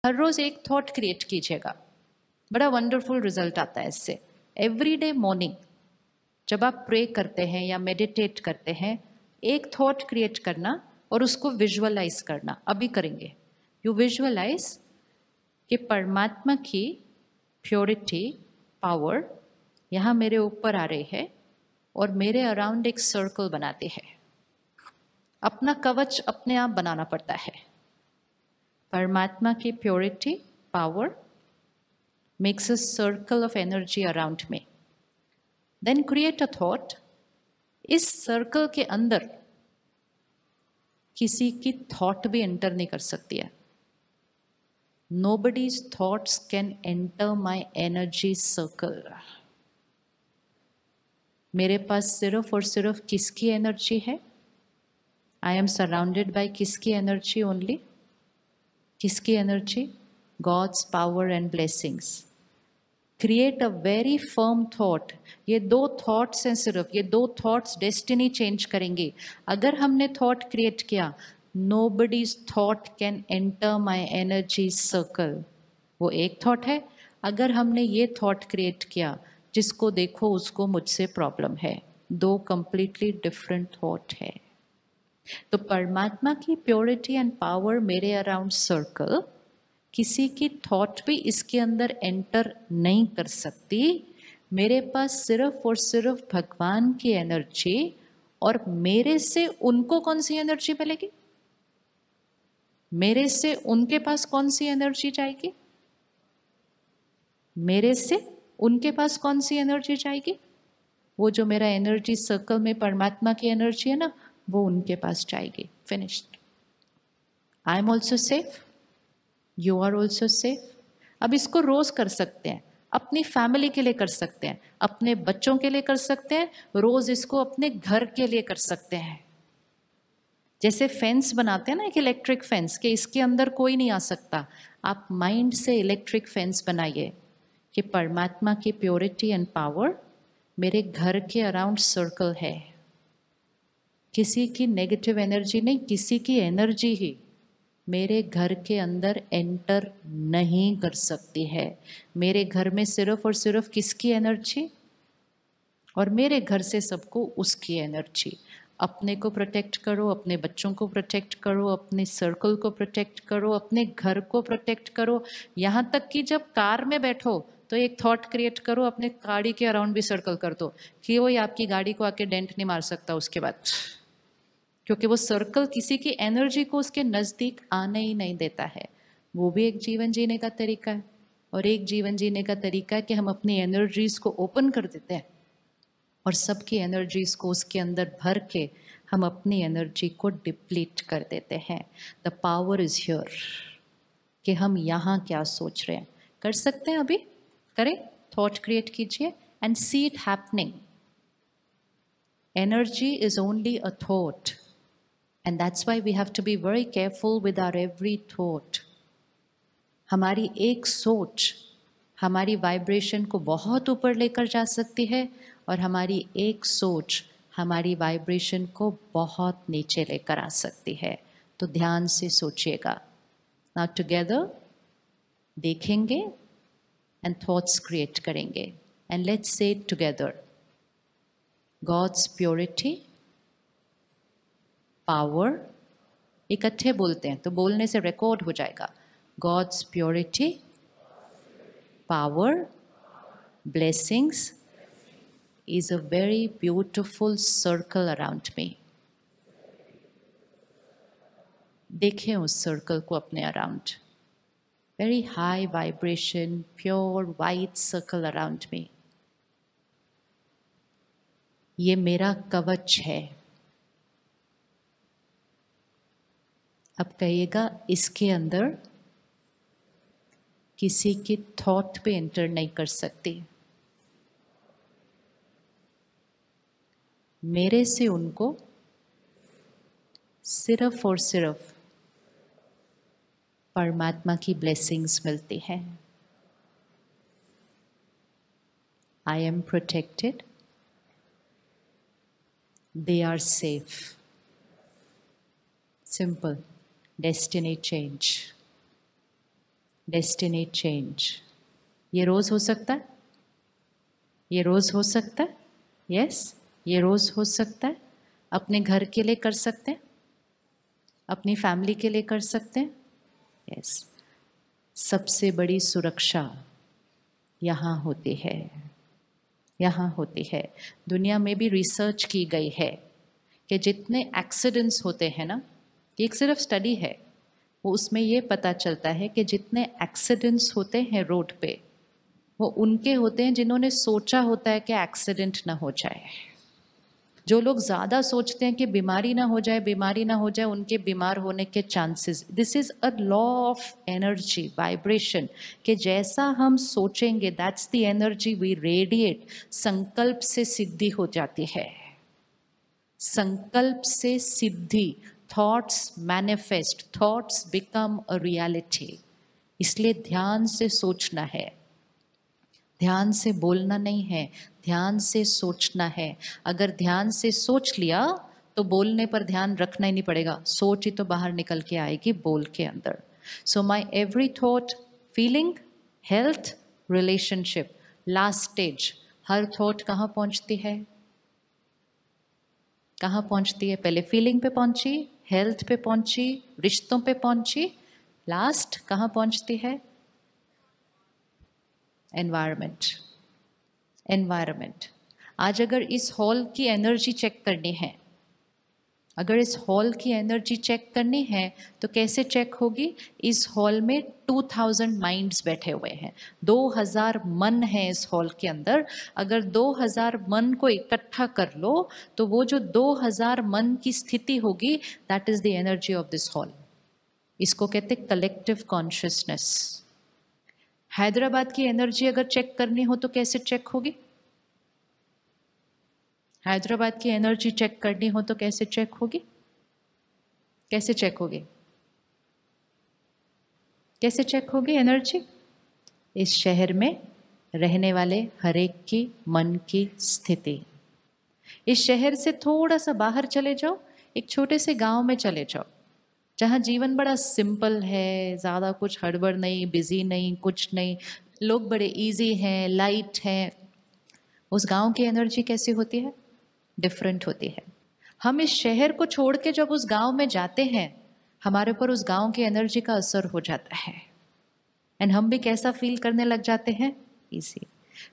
हर रोज एक thought create कीजिएगा, बड़ा वंडरफुल रिजल्ट आता है इससे। एवरी डे मॉर्निंग जब आप प्रे करते हैं या मेडिटेट करते हैं, एक थॉट क्रिएट करना और उसको विजुअलाइज करना। अभी करेंगे। यू विजुअलाइज कि परमात्मा की प्योरिटी, पावर यहाँ मेरे ऊपर आ रही है और मेरे अराउंड एक सर्कल बनाती है। अपना कवच अपने आप बनाना पड़ता है। परमात्मा की purity, power makes a circle of energy around me. Then create a thought. इस सर्कल के अंदर किसी की थॉट भी एंटर नहीं कर सकती है। Nobody's thoughts can enter my energy circle. मेरे पास सिर्फ और सिर्फ किसकी एनर्जी है? I am surrounded by किसकी एनर्जी ओनली? किसकी energy? God's power and blessings. Create a very firm thought. ये दो थॉट्स हैं सिर्फ, ये दो थॉट्स डेस्टिनी चेंज करेंगे। अगर हमने थॉट क्रिएट किया, nobody's thought can enter my energy circle. वो एक थॉट है। अगर हमने ये थॉट क्रिएट किया, जिसको देखो उसको मुझसे प्रॉब्लम है, दो कंप्लीटली डिफरेंट थॉट है। तो परमात्मा की प्योरिटी एंड पावर मेरे अराउंड सर्कल, किसी की थॉट भी इसके अंदर एंटर नहीं कर सकती। मेरे पास सिर्फ और सिर्फ भगवान की एनर्जी, और मेरे से उनको कौन सी एनर्जी मिलेगी? मेरे से उनके पास कौन सी एनर्जी जाएगी? मेरे से उनके पास कौन सी एनर्जी जाएगी? वो जो मेरा एनर्जी सर्कल में परमात्मा की एनर्जी है ना, वो उनके पास जाएगी। Finished. I am also safe, you are also safe. अब इसको रोज कर सकते हैं, अपनी फैमिली के लिए कर सकते हैं, अपने बच्चों के लिए कर सकते हैं, रोज इसको अपने घर के लिए कर सकते हैं। जैसे फेंस बनाते हैं ना, एक इलेक्ट्रिक फेंस, कि इसके अंदर कोई नहीं आ सकता। आप माइंड से इलेक्ट्रिक फेंस बनाइए कि परमात्मा की प्योरिटी एंड पावर मेरे घर के अराउंड सर्कल है। किसी की नेगेटिव एनर्जी नहीं, किसी की एनर्जी ही मेरे घर के अंदर एंटर नहीं कर सकती है। मेरे घर में सिर्फ और सिर्फ किसकी एनर्जी? और मेरे घर से सबको उसकी एनर्जी। अपने को प्रोटेक्ट करो, अपने बच्चों को प्रोटेक्ट करो, अपने सर्कल को प्रोटेक्ट करो, अपने घर को प्रोटेक्ट करो। यहाँ तक कि जब कार में बैठो तो एक थॉट क्रिएट करो, अपने गाड़ी के अराउंड भी सर्कल कर दो कि वो आपकी गाड़ी को आके डेंट नहीं मार सकता उसके बाद, क्योंकि वो सर्कल किसी की एनर्जी को उसके नज़दीक आने ही नहीं देता है। वो भी एक जीवन जीने का तरीका है। और एक जीवन जीने का तरीका है कि हम अपनी एनर्जीज को ओपन कर देते हैं और सबकी एनर्जीज को उसके अंदर भर के हम अपनी एनर्जी को डिप्लीट कर देते हैं। द पावर इज हियर कि हम यहाँ क्या सोच रहे हैं। कर सकते हैं, अभी करें। थॉट क्रिएट कीजिए and see it happening. Energy is only a thought, and that's why we have to be very careful with our every thought. हमारी एक सोच हमारी वाइब्रेशन को बहुत ऊपर लेकर जा सकती है, और हमारी एक सोच हमारी वाइब्रेशन को बहुत नीचे लेकर आ सकती है। तो ध्यान से सोचिएगा। नाउ टुगेदर देखेंगे एंड थॉट्स क्रिएट करेंगे, and let's say it together. God's purity, power, इकट्ठे बोलते हैं तो बोलने से रिकॉर्ड हो जाएगा। God's purity, power, blessings is a very beautiful circle around me. देखें उस सर्कल को अपने around. Very high vibration, pure white circle around me. ये मेरा कवच है। अब कहिएगा, इसके अंदर किसी की थॉट पे एंटर नहीं कर सकती। मेरे से उनको सिर्फ और सिर्फ परमात्मा की ब्लेसिंग्स मिलती हैं। I am protected, they are safe. Simple, destiny change. Destiny change. ये रोज हो सकता है, ये रोज हो सकता है, यस ये रोज हो सकता है। अपने घर के लिए कर सकते हैं, अपनी फैमिली के लिए कर सकते हैं, यस। सबसे बड़ी सुरक्षा यहाँ होती है, यहाँ होती है। दुनिया में भी रिसर्च की गई है कि जितने एक्सीडेंट्स होते हैं ना, एक सिर्फ स्टडी है, वो उसमें ये पता चलता है कि जितने एक्सीडेंट्स होते हैं रोड पे, वो उनके होते हैं जिन्होंने सोचा होता है कि एक्सीडेंट ना हो जाए। जो लोग ज़्यादा सोचते हैं कि बीमारी ना हो जाए, बीमारी ना हो जाए, उनके बीमार होने के chances. This is a law of energy, vibration, कि जैसा हम सोचेंगे that's the energy we radiate. संकल्प से सिद्धि हो जाती है, संकल्प से सिद्धि। Thoughts manifest, thoughts become a reality. इसलिए ध्यान से सोचना है, ध्यान से बोलना नहीं है, ध्यान से सोचना है। अगर ध्यान से सोच लिया तो बोलने पर ध्यान रखना ही नहीं पड़ेगा, सोच ही तो बाहर निकल के आएगी बोल के अंदर। So my every thought, feeling, health, relationship, last stage. हर थॉट कहाँ पहुँचती है, कहाँ पहुँचती है? पहले फीलिंग पे पहुँची, हेल्थ पे पहुँची, रिश्तों पे पहुँची, लास्ट कहाँ पहुँचती है? एनवायरमेंट। एनवायरमेंट। आज अगर इस हॉल की एनर्जी चेक करनी है, अगर इस हॉल की एनर्जी चेक करनी है तो कैसे चेक होगी? इस हॉल में 2000 माइंड्स बैठे हुए हैं, 2000 मन है इस हॉल के अंदर। अगर 2000 मन को इकट्ठा कर लो तो वो जो 2000 मन की स्थिति होगी, that is the energy of this hall. इसको कहते हैं कलेक्टिव कॉन्शियसनेस। हैदराबाद की एनर्जी अगर चेक करनी हो तो कैसे चेक होगी? हैदराबाद की एनर्जी चेक करनी हो तो कैसे चेक होगी? कैसे चेक होगी? कैसे चेक होगी एनर्जी? इस शहर में रहने वाले हर एक की मन की स्थिति। इस शहर से थोड़ा सा बाहर चले जाओ, एक छोटे से गांव में चले जाओ, जहाँ जीवन बड़ा सिंपल है, ज़्यादा कुछ हड़बड़ नहीं, बिजी नहीं, कुछ नहीं, लोग बड़े इजी हैं, लाइट हैं। उस गांव की एनर्जी कैसी होती है? डिफरेंट होती है। हम इस शहर को छोड़ के जब उस गांव में जाते हैं, हमारे ऊपर उस गांव की एनर्जी का असर हो जाता है, एंड हम भी कैसा फील करने लग जाते हैं? इजी।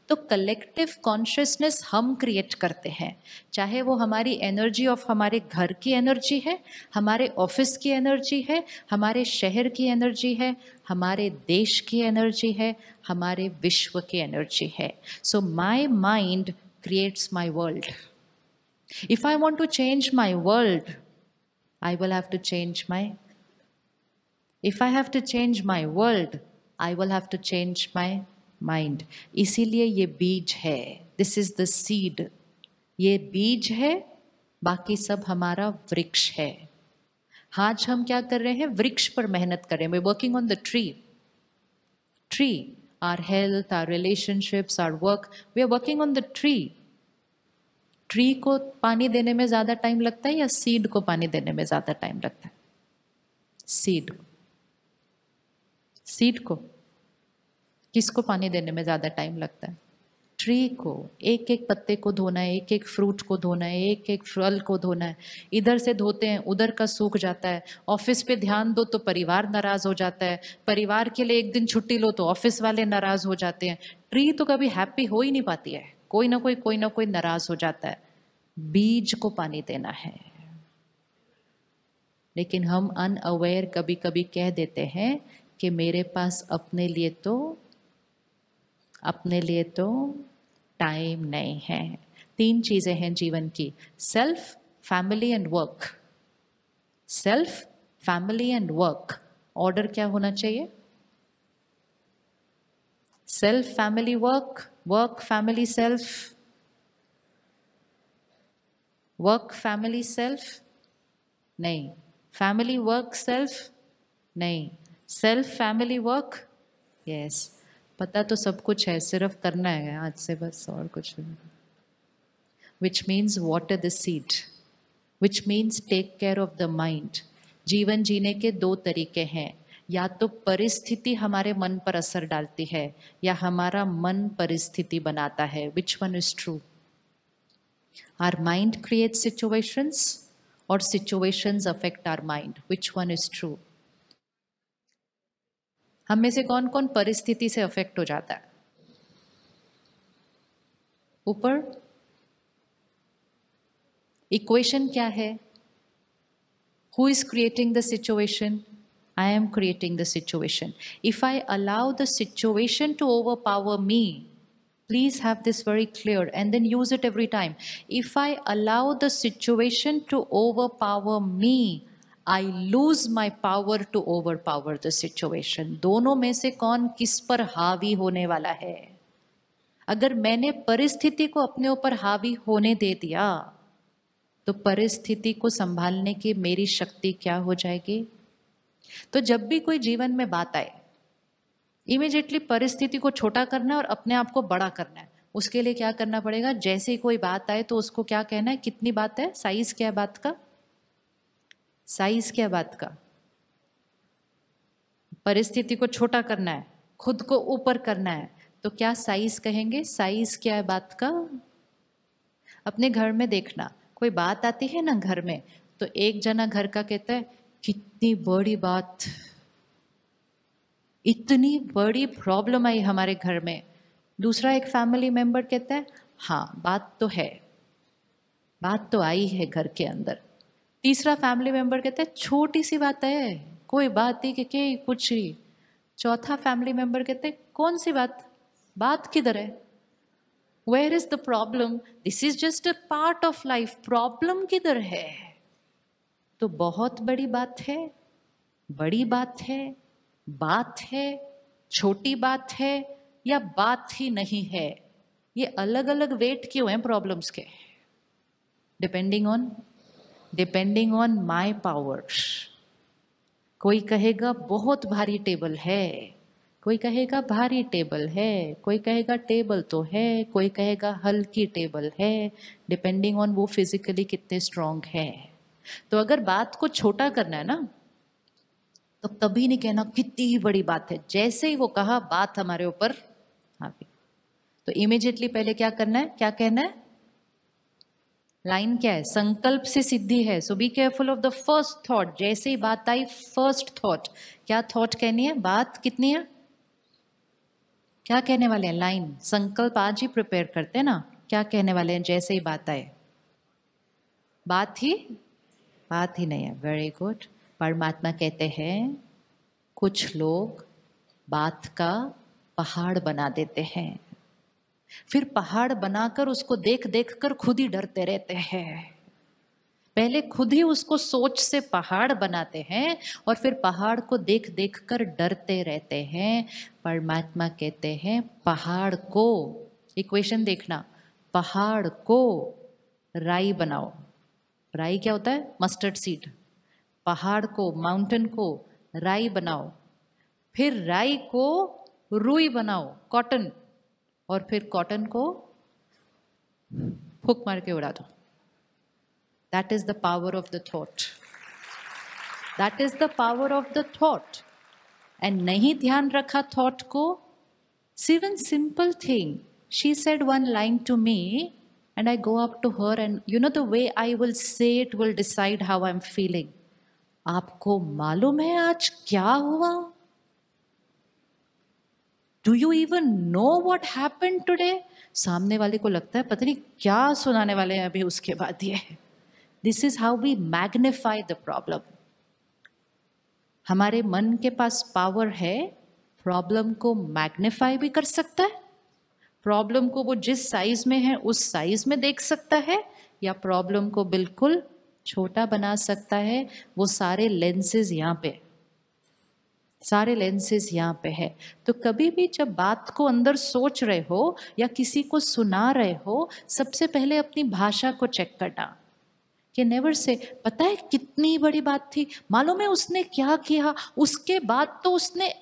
तो कलेक्टिव कॉन्शियसनेस हम क्रिएट करते हैं, चाहे वो हमारी एनर्जी ऑफ हमारे घर की एनर्जी है, हमारे ऑफिस की एनर्जी है, हमारे शहर की एनर्जी है, हमारे देश की एनर्जी है, हमारे विश्व की एनर्जी है। So my mind creates my world. If I want to change my world, I will have to change my. If I have to change my world, I will have to change my mind. इसीलिए ये बीज है, this is the seed. ये बीज है, बाकी सब हमारा वृक्ष है। आज हम क्या कर रहे हैं? वृक्ष पर मेहनत कर रहे हैं। We're working on the tree. Tree, our health, our relationships, our work. We are working on the tree. Tree को पानी देने में ज़्यादा टाइम लगता है या सीड को पानी देने में ज़्यादा टाइम लगता है? सीड को। सीड को। किसको पानी देने में ज़्यादा टाइम लगता है? ट्री को। एक एक पत्ते को धोना है, एक एक फ्रूट को धोना है, एक एक फल को धोना है। इधर से धोते हैं, उधर का सूख जाता है। ऑफिस पे ध्यान दो तो परिवार नाराज हो जाता है, परिवार के लिए एक दिन छुट्टी लो तो ऑफिस वाले नाराज हो जाते हैं। ट्री तो कभी हैप्पी हो ही नहीं पाती है, कोई ना कोई नाराज हो जाता है। बीज को पानी देना है। लेकिन हम अनअवेयर कभी कभी कह देते हैं कि मेरे पास अपने लिए तो टाइम नहीं है। 3 चीजें हैं जीवन की, self, family and work. Self, family and work. Order क्या होना चाहिए? Self, family, work, work, family, self, work, family, self नहीं, फैमिली, वर्क, सेल्फ नहीं, सेल्फ, फैमिली, वर्क, यस। पता तो सब कुछ है, सिर्फ करना है आज से बस, और कुछ नहीं। Which means water the seed, which means take care of the mind. जीवन जीने के 2 तरीके हैं, या तो परिस्थिति हमारे मन पर असर डालती है या हमारा मन परिस्थिति बनाता है. Which one is true? Our mind creates situations or situations affect our mind. Which one is true? हम में से कौन कौन परिस्थिति से अफेक्ट हो जाता है? ऊपर इक्वेशन क्या है? Who is creating the situation? I am creating the situation. If I allow the situation to overpower me, please have this very clear and then use it every time. If I allow the situation to overpower me, I lose my power to overpower the situation. दोनों में से कौन किस पर हावी होने वाला है? अगर मैंने परिस्थिति को अपने ऊपर हावी होने दे दिया तो परिस्थिति को संभालने की मेरी शक्ति क्या हो जाएगी? तो जब भी कोई जीवन में बात आए, इमीडिएटली परिस्थिति को छोटा करना है और अपने आप को बड़ा करना है. उसके लिए क्या करना पड़ेगा? जैसे ही कोई बात आए तो उसको क्या कहना है? कितनी बात है? साइज क्या है बात का? साइज क्या है बात का? परिस्थिति को छोटा करना है, खुद को ऊपर करना है, तो क्या साइज कहेंगे? साइज क्या है बात का? अपने घर में देखना, कोई बात आती है ना घर में, तो एक जना घर का कहता है कितनी बड़ी बात, इतनी बड़ी प्रॉब्लम आई हमारे घर में. दूसरा एक फैमिली मेंबर कहता है हाँ बात तो है, बात तो आई है घर के अंदर. तीसरा फैमिली मेंबर कहता है छोटी सी बात है, कोई बात ही के कुछ ही. चौथा फैमिली मेंबर कहते हैं कौन सी बात, बात किधर है? Where is the problem? This is just a part of life, problem किधर है? तो बहुत बड़ी बात है, बड़ी बात है, छोटी बात है या बात ही नहीं है? ये अलग अलग वेट क्यों हैं प्रॉब्लम्स के? Depending on my powers. कोई कहेगा बहुत भारी टेबल है, कोई कहेगा भारी टेबल है, कोई कहेगा टेबल तो है, कोई कहेगा हल्की टेबल है, डिपेंडिंग ऑन वो फिजिकली कितने स्ट्रांग है. तो अगर बात को छोटा करना है ना, तो कभी नहीं कहना कितनी बड़ी बात है. जैसे ही वो कहा बात हमारे ऊपर हावी, तो इमीडिएटली पहले क्या करना है? क्या कहना है? लाइन क्या है? संकल्प से सिद्धि है. So be careful of the first thought. जैसे ही बात आई फर्स्ट थॉट, क्या थॉट कहनी है? बात कितनी है? क्या कहने वाले हैं? लाइन. संकल्प आज ही प्रिपेयर करते हैं ना, क्या कहने वाले हैं जैसे ही बात आए? बात ही नहीं है. Very good. परमात्मा कहते हैं कुछ लोग बात का पहाड़ बना देते हैं, फिर पहाड़ बनाकर उसको देख देख कर खुद ही डरते रहते हैं. पहले खुद ही उसको सोच से पहाड़ बनाते हैं और फिर पहाड़ को देख देख कर डरते रहते हैं. परमात्मा कहते हैं पहाड़ को, इक्वेशन देखना, पहाड़ को राई बनाओ. राई क्या होता है? Mustard seed. पहाड़ को, माउंटेन को राई बनाओ, फिर राई को रुई बनाओ, कॉटन, और फिर कॉटन को फूक मार के उड़ा दो. That is the power of the thought. That is the power of the thought. And नहीं ध्यान रखा थॉट को. Even simple thing, she said one line to me and I go up to her and you know the way I will say it will decide how I'm feeling. आपको मालूम है आज क्या हुआ? Do you even know what happened today? सामने वाले को लगता है पता नहीं क्या सुनाने वाले हैं अभी उसके बाद ये. This is how we magnify the problem. हमारे मन के पास पावर है, प्रॉब्लम को मैग्निफाई भी कर सकता है. प्रॉब्लम को वो जिस साइज में है उस साइज में देख सकता है, या प्रॉब्लम को बिल्कुल छोटा बना सकता है. वो सारे लेंसेज यहाँ पे, सारे लेंसेज यहाँ पे है. तो कभी भी जब बात को अंदर सोच रहे हो या किसी को सुना रहे हो, सबसे पहले अपनी भाषा को चेक करना कि नेवर से पता है कितनी बड़ी बात थी, मालूम है उसने क्या किया, उसके बाद तो उसने.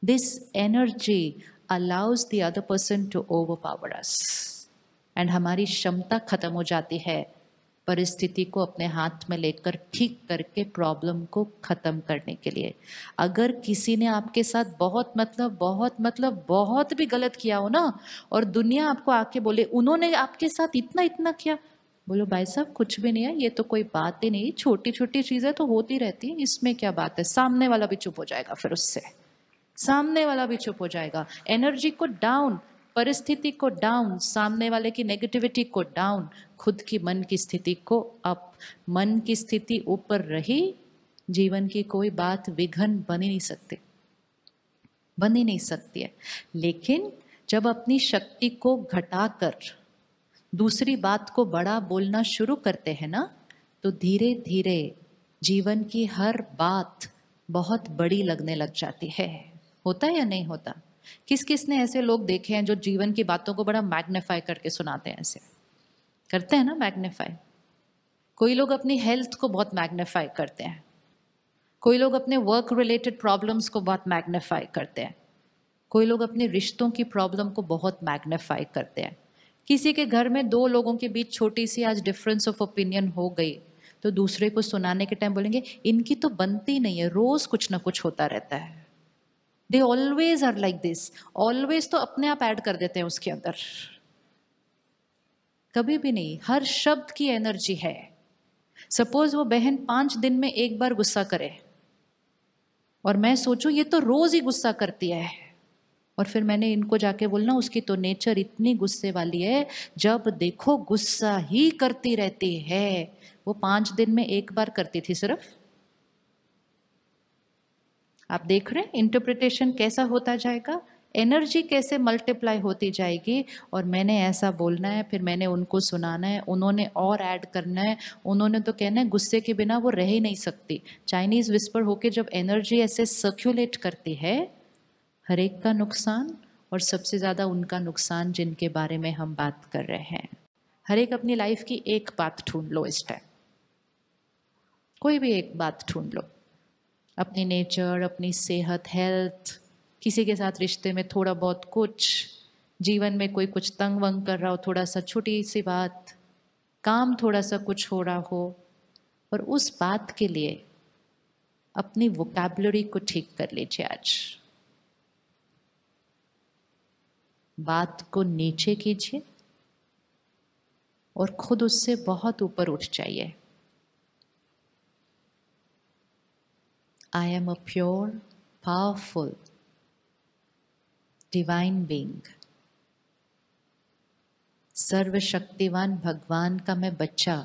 This energy allows the other person to overpower us. And हमारी क्षमता खत्म हो जाती है परिस्थिति को अपने हाथ में लेकर ठीक करके प्रॉब्लम को खत्म करने के लिए। अगर किसी ने आपके साथ बहुत भी गलत किया हो ना, और दुनिया आपको आके बोले उन्होंने आपके साथ इतना इतना किया, बोलो भाई साहब कुछ भी नहीं है, ये तो कोई बात ही नहीं, छोटी छोटी चीजें तो होती रहती हैं, इसमें क्या बात है। सामने वाला भी चुप हो जाएगा, फिर उससे सामने वाला भी चुप हो जाएगा। एनर्जी को डाउन, परिस्थिति को डाउन, सामने वाले की नेगेटिविटी को डाउन, खुद की मन की स्थिति को अप। मन की स्थिति ऊपर रही, जीवन की कोई बात विघ्न बन ही नहीं सकती, बन ही नहीं सकती है। लेकिन जब अपनी शक्ति को घटाकर दूसरी बात को बड़ा बोलना शुरू करते हैं ना, तो धीरे धीरे जीवन की हर बात बहुत बड़ी लगने लग जाती है। होता है या नहीं होता? किस किस ने ऐसे लोग देखे हैं जो जीवन की बातों को बड़ा मैग्नीफाई करके सुनाते हैं? ऐसे करते हैं ना मैग्नीफाई। कोई लोग अपनी हेल्थ को बहुत मैग्नीफाई करते हैं, कोई लोग अपने वर्क रिलेटेड प्रॉब्लम्स को बहुत मैग्नीफाई करते हैं, कोई लोग अपने रिश्तों की प्रॉब्लम को बहुत मैग्नीफाई करते हैं। किसी के घर में दो लोगों के बीच छोटी सी आज डिफरेंस ऑफ ओपिनियन हो गई, तो दूसरे को सुनाने के टाइम बोलेंगे इनकी तो बनती नहीं है, रोज कुछ ना कुछ होता रहता है। They always are like this, always तो अपने आप ऐड कर देते हैं उसके अंदर। कभी भी नहीं, हर शब्द की एनर्जी है। सपोज वो बहन 5 दिन में एक बार गुस्सा करे, और मैं सोचूं ये तो रोज ही गुस्सा करती है, और फिर मैंने इनको जाके बोलना उसकी तो नेचर इतनी गुस्से वाली है, जब देखो गुस्सा ही करती रहती है। वो 5 दिन में एक बार करती थी सिर्फ। आप देख रहे हैं इंटरप्रिटेशन कैसा होता जाएगा, एनर्जी कैसे मल्टीप्लाई होती जाएगी। और मैंने ऐसा बोलना है, फिर मैंने उनको सुनाना है, उन्होंने और ऐड करना है, उन्होंने तो कहना है गुस्से के बिना वो रह ही नहीं सकती। चाइनीज विस्पर होके जब एनर्जी ऐसे सर्क्यूलेट करती है, हर एक का नुकसान, और सबसे ज़्यादा उनका नुकसान जिनके बारे में हम बात कर रहे हैं। हर एक अपनी लाइफ की एक बात ढूंढ लो इस टाइम, कोई भी एक बात ढूंढ लो। अपनी नेचर, अपनी सेहत, हेल्थ, किसी के साथ रिश्ते में थोड़ा बहुत कुछ, जीवन में कोई कुछ तंग वंग कर रहा हो, थोड़ा सा छोटी सी बात, काम थोड़ा सा कुछ हो रहा हो, और उस बात के लिए अपनी वोकैबुलरी को ठीक कर लीजिए आज। बात को नीचे कीजिए और खुद उससे बहुत ऊपर उठ जाइए। I am a pure, powerful, divine being. सर्वशक्तिवान भगवान का मैं बच्चा।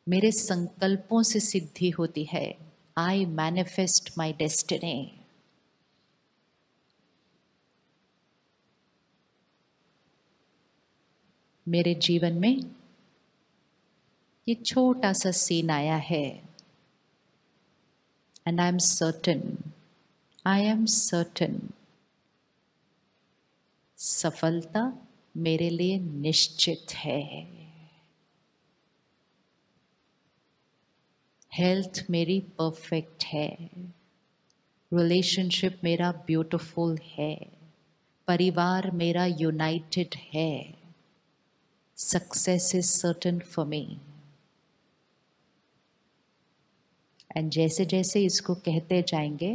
मेरे संकल्पों से सिद्धि होती है। आई मैनिफेस्ट माई डेस्टिनी। मेरे जीवन में ये छोटा सा सीन आया है, एंड आई एम सर्टन सफलता मेरे लिए निश्चित है। हेल्थ मेरी परफेक्ट है, रिलेशनशिप मेरा ब्यूटीफुल है, परिवार मेरा यूनाइटेड है, success is certain for me. And जैसे जैसे इसको कहते जाएंगे,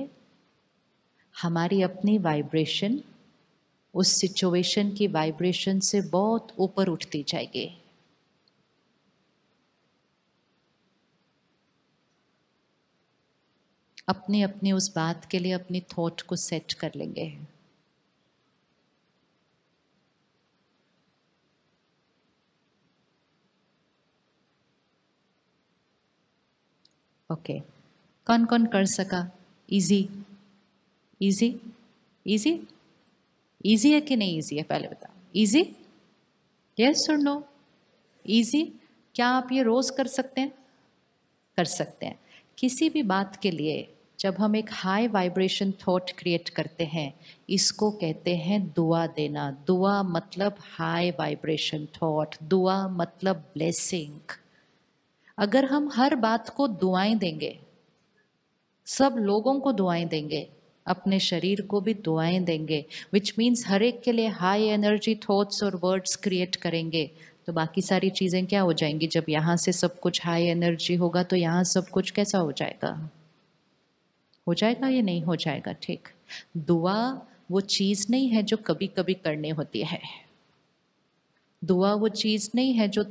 हमारी अपनी वाइब्रेशन उस सिचुएशन की वाइब्रेशन से बहुत ऊपर उठती जाएगी। अपनी अपनी उस बात के लिए अपनी थॉट को सेट कर लेंगे। ओके, कौन कौन कर सका? इजी इजी इजी इजी है कि नहीं इजी है, पहले बताओ। इजी? यस और नो? इजी? क्या आप ये रोज कर सकते हैं? कर सकते हैं। किसी भी बात के लिए जब हम एक हाई वाइब्रेशन थॉट क्रिएट करते हैं, इसको कहते हैं दुआ देना। दुआ मतलब हाई वाइब्रेशन थॉट, दुआ मतलब ब्लेसिंग। अगर हम हर बात को दुआएं देंगे, सब लोगों को दुआएं देंगे, अपने शरीर को भी दुआएं देंगे, विच मीन्स हर एक के लिए हाई एनर्जी थॉट्स और वर्ड्स क्रिएट करेंगे, तो बाकी सारी चीज़ें क्या हो जाएंगी? जब यहाँ से सब कुछ हाई एनर्जी होगा तो यहाँ सब कुछ कैसा हो जाएगा? हो जाएगा या नहीं हो जाएगा? ठीक। दुआ वो चीज़ नहीं है जो कभी कभी करनी होती है। दुआ वो चीज़ नहीं है जो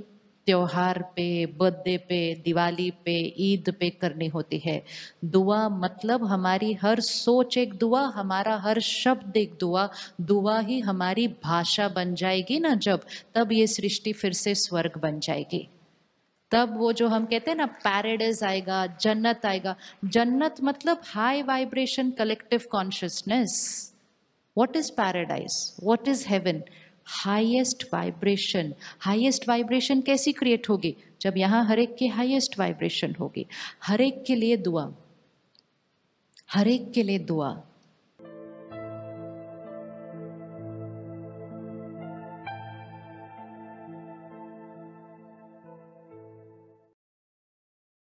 त्योहार पे, बर्थडे पे, दिवाली पे, ईद पे करनी होती है। दुआ मतलब हमारी हर सोच एक दुआ, हमारा हर शब्द एक दुआ। दुआ ही हमारी भाषा बन जाएगी ना जब, तब ये सृष्टि फिर से स्वर्ग बन जाएगी। तब वो जो हम कहते हैं ना पैराडाइज आएगा, जन्नत आएगा। जन्नत मतलब high vibration collective consciousness. What is paradise? What is heaven? Highest vibration. Highest vibration कैसी क्रिएट होगी? जब यहाँ हर एक की हाईएस्ट वाइब्रेशन होगी। हर एक के लिए दुआ, हर एक के लिए दुआ।